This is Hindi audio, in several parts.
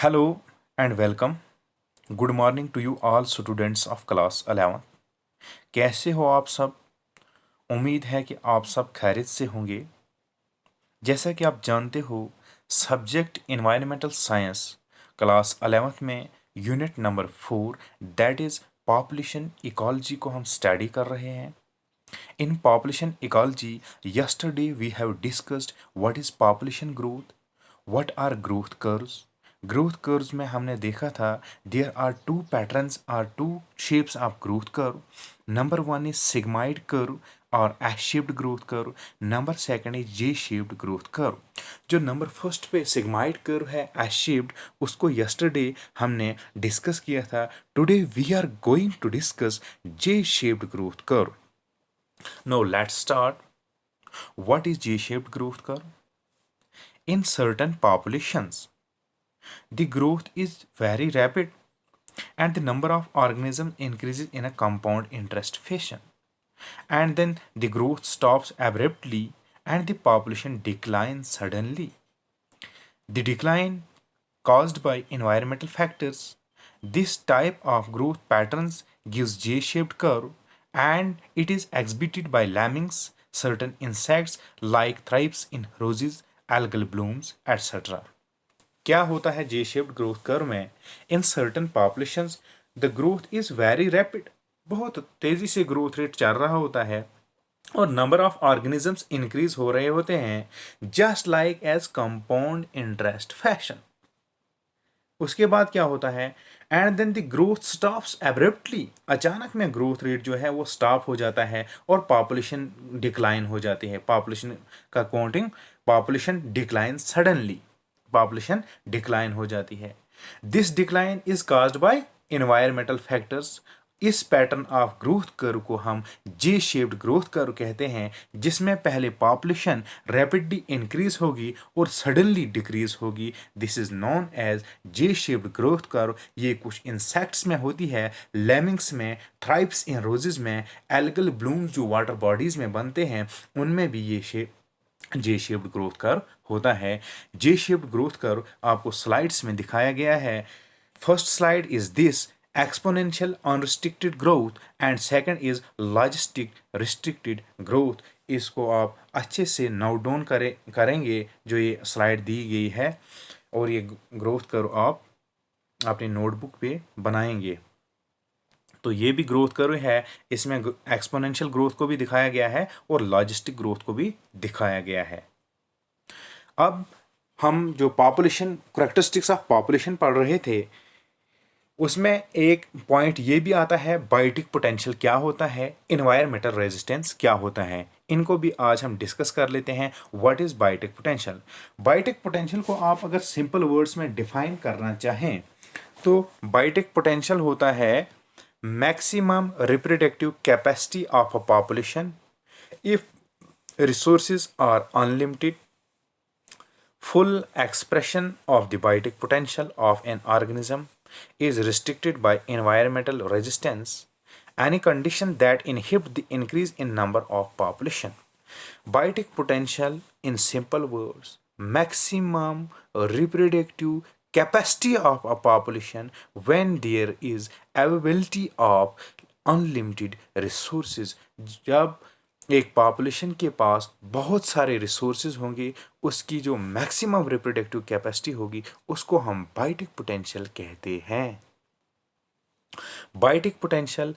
Hello and welcome. Good morning to you all students of class 11। कैसे हो आप सब? उम्मीद है कि आप सब खैरियत से होंगे। जैसा कि आप जानते हो, subject environmental science class 11th में unit number 4 that is population ecology को हम स्टडी कर रहे हैं। In population ecology yesterday we have discussed what is population growth, what are growth curves. Growth curves में हमने देखा था there are two patterns are two shapes of growth curve. Number one is sigmoid curve और S shaped growth curve. Number second is J shaped growth curve. जो नंबर फर्स्ट पे सिग्माइड कर्व है एस शेप्ड, उसको यस्टरडे हमने डिस्कस किया था। Today we are going to discuss J shaped growth curve. Now let's start. What is J-shaped growth curve? In certain populations, the growth is very rapid and the number of organisms increases in a compound interest fashion. And then the growth stops abruptly and the population declines suddenly. The decline caused by environmental factors. This type of growth patterns gives J-shaped curve and it is exhibited by lemmings, certain insects like thrips in roses, algal blooms, etc. क्या होता है जे शेप्ड ग्रोथ कर्व में? In certain populations the growth is very rapid, बहुत तेजी से ग्रोथ रेट चल रहा होता है और नंबर ऑफ ऑर्गेनिजम्स इंक्रीज हो रहे होते हैं just like as compound interest fashion. उसके बाद क्या होता है? And then the growth stops abruptly, अचानक में ग्रोथ रेट जो है वो स्टॉप हो जाता है और पॉपुलेशन डिक्लाइन हो जाती है। पॉपुलेशन का counting, population decline suddenly, population decline हो जाती है। This decline is caused by environmental factors. इस पैटर्न ऑफ ग्रोथ कर्व को हम जे शेप्ड ग्रोथ कर्व कहते हैं, जिसमें पहले पॉपुलेशन रैपिडली इंक्रीज होगी और सडनली डिक्रीज होगी। This is known as J shaped growth curve. ये कुछ इंसेक्ट्स में होती है, लेमिंग्स में, थ्राइप्स इन रोजेज में, एल्गल ब्लूम्स जो वाटर बॉडीज में बनते हैं उनमें भी ये shape J shaped growth curve होता है। जे शेप्ड ग्रोथ कर्व आपको स्लाइड्स में दिखाया गया है। First slide is this exponential unrestricted growth and second is logistic restricted growth। इसको आप अच्छे से नोट डाउन करेंगे जो ये स्लाइड दी गई है और ये ग्रोथ कर्व आप अपनी नोटबुक पे बनाएंगे। तो ये भी ग्रोथ कर्व है, इसमें एक्सपोनेंशियल ग्रोथ को भी दिखाया गया है और लॉजिस्टिक ग्रोथ को भी दिखाया गया है। अब हम जो पॉपुलेशन करेक्टरिस्टिक्स ऑफ पॉपुलेशन पढ़ रहे थे उसमें एक पॉइंट ये भी आता है बायोटिक पोटेंशियल क्या होता है, इन्वायरमेंटल रेजिस्टेंस क्या होता है। इनको भी आज हम डिस्कस कर लेते हैं। What is biotic potential? Biotic potential को आप अगर सिंपल वर्ड्स में डिफाइन करना चाहें तो बायोटिक पोटेंशियल होता है maximum reproductive capacity of a population if resources are unlimited. Full expression of the biotic potential of an organism is restricted by environmental resistance, any condition that inhibit the increase in number of population. Biotic potential, in simple words, maximum reproductive capacity of a population when there is availability of unlimited resources। जब एक पॉपुलेशन के पास बहुत सारे रिसोर्सेज होंगे, उसकी जो मैक्सिमम रिप्रोडक्टिव कैपेसिटी होगी उसको हम बायोटिक पोटेंशियल कहते हैं। बायोटिक पोटेंशियल,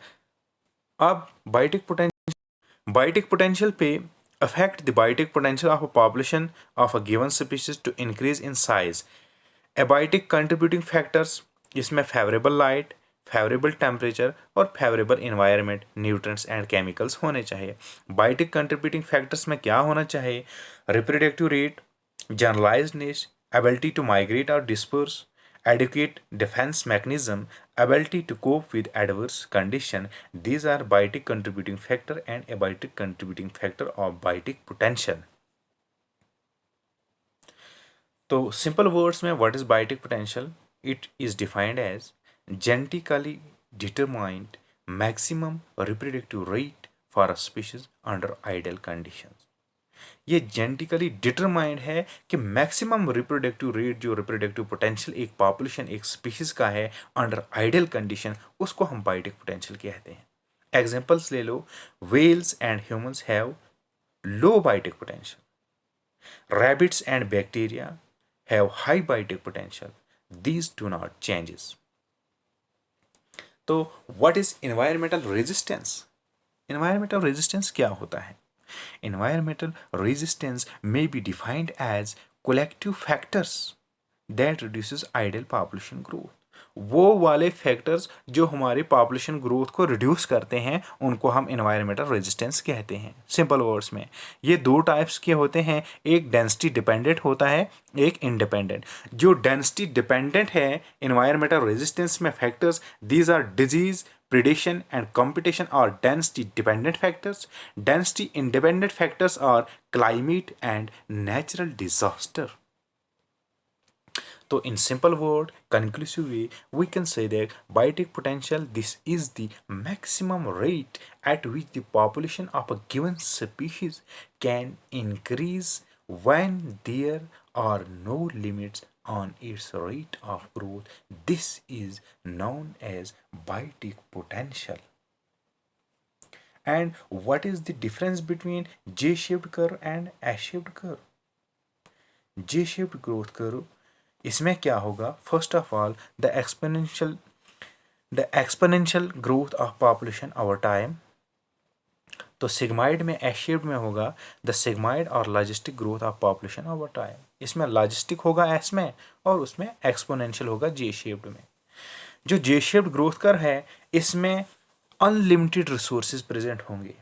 अब बायोटिक पोटेंशियल पे affect the biotic potential of a population of a given species to increase in size। abiotic contributing factors इसमें फेवरेबल लाइट, फेवरेबल टेम्परेचर और favourable environment, nutrients and chemicals होने चाहिए। बायोटिक कंट्रीब्यूटिंग फैक्टर्स में क्या होना चाहिए? Reproductive rate, generalisedness, ability to migrate और disperse, adequate defense mechanism, ability to cope with adverse condition. These are biotic contributing factor and abiotic contributing factor of biotic potential। तो सिंपल वर्ड्स में what is biotic potential? It is defined as genetically determined maximum reproductive rate for a species under ideal conditions। ये जेनेटिकली डिटरमाइंड है कि मैक्सिमम रिप्रोडक्टिव रेट, जो रिप्रोडक्टिव पोटेंशियल एक पॉपुलेशन एक स्पीशीज का है अंडर आइडियल कंडीशन, उसको हम बायोटिक पोटेंशियल कहते हैं। एग्जांपल्स ले लो, whales and humans have low biotic potential, rabbits and bacteria have high biotic potential, these do not changes. तो what is environmental resistance? Environmental resistance क्या होता है? Environmental resistance may be defined as collective factors that reduces ideal population growth. वो वाले फैक्टर्स जो हमारी पॉपुलेशन ग्रोथ को रिड्यूस करते हैं उनको हम इन्वायरमेंटल रेजिस्टेंस कहते हैं। सिंपल वर्ड्स में ये दो टाइप्स के होते हैं, एक डेंसिटी डिपेंडेंट होता है, एक इंडिपेंडेंट। जो डेंसिटी डिपेंडेंट है इन्वायरमेंटल रेजिस्टेंस में factors, these are diseases, predation and competition are density dependent factors. Density independent factors are climate and natural disaster. So in simple word, conclusive way, we can say that biotic potential, this is the maximum rate at which the population of a given species can increase when there are no limits on its rate of growth. This is known as biotic potential. And what is the difference between J-shaped curve and S-shaped curve? J-shaped growth curve, इसमें क्या होगा? First of all the exponential growth of population over time. तो सिग्माइड में एस शेप्ड में होगा द सिग्माइड और logistic growth of population over time. इसमें लॉजिस्टिक होगा एस में और उसमें एक्सपोनेंशियल होगा जे शेप्ड में। जो जे शेप्ड ग्रोथ कर है इसमें अनलिमिटेड रिसोर्सेज प्रेजेंट होंगे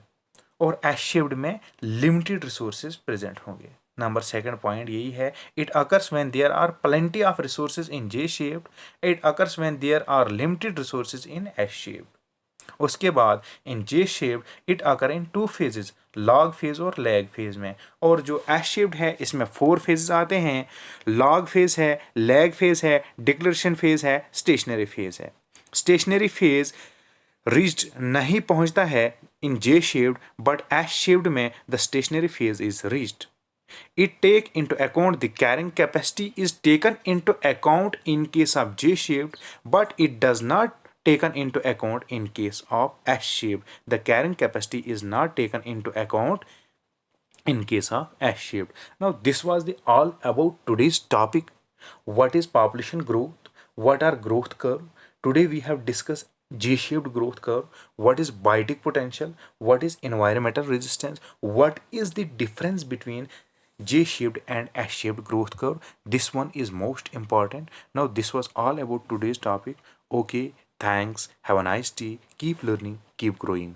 और एस शेप्ड में लिमिटेड रिसोर्सेज प्रेजेंट होंगे। नंबर सेकंड पॉइंट यही है, it occurs when there are plenty of resources in J shaped, it occurs when there are limited resources in S shaped. उसके बाद in J shaped it occur in two phases, log phase और लैग फेज में। और जो एस शेप्ड है इसमें 4 फेजेस आते हैं, लॉग फेज है, लैग फेज है, डिक्लेरेशन फेज है, स्टेशनरी फेज है। स्टेशनरी फेज रीच्ड नहीं पहुंचता है in J shaped, but S shaped में the stationary phase is reached. It take into account the carrying capacity is taken into account in case of J-shaped, but it does not taken into account in case of S-shaped. The carrying capacity is not taken into account in case of S-shaped. Now this was the all about today's topic. What is population growth? What are growth curve? Today we have discussed J-shaped growth curve. What is biotic potential? What is environmental resistance? What is the difference between J-shaped and S-shaped growth curve? This one is most important. Now this was all about today's topic. Okay, thanks. Have a nice day. Keep learning, keep growing.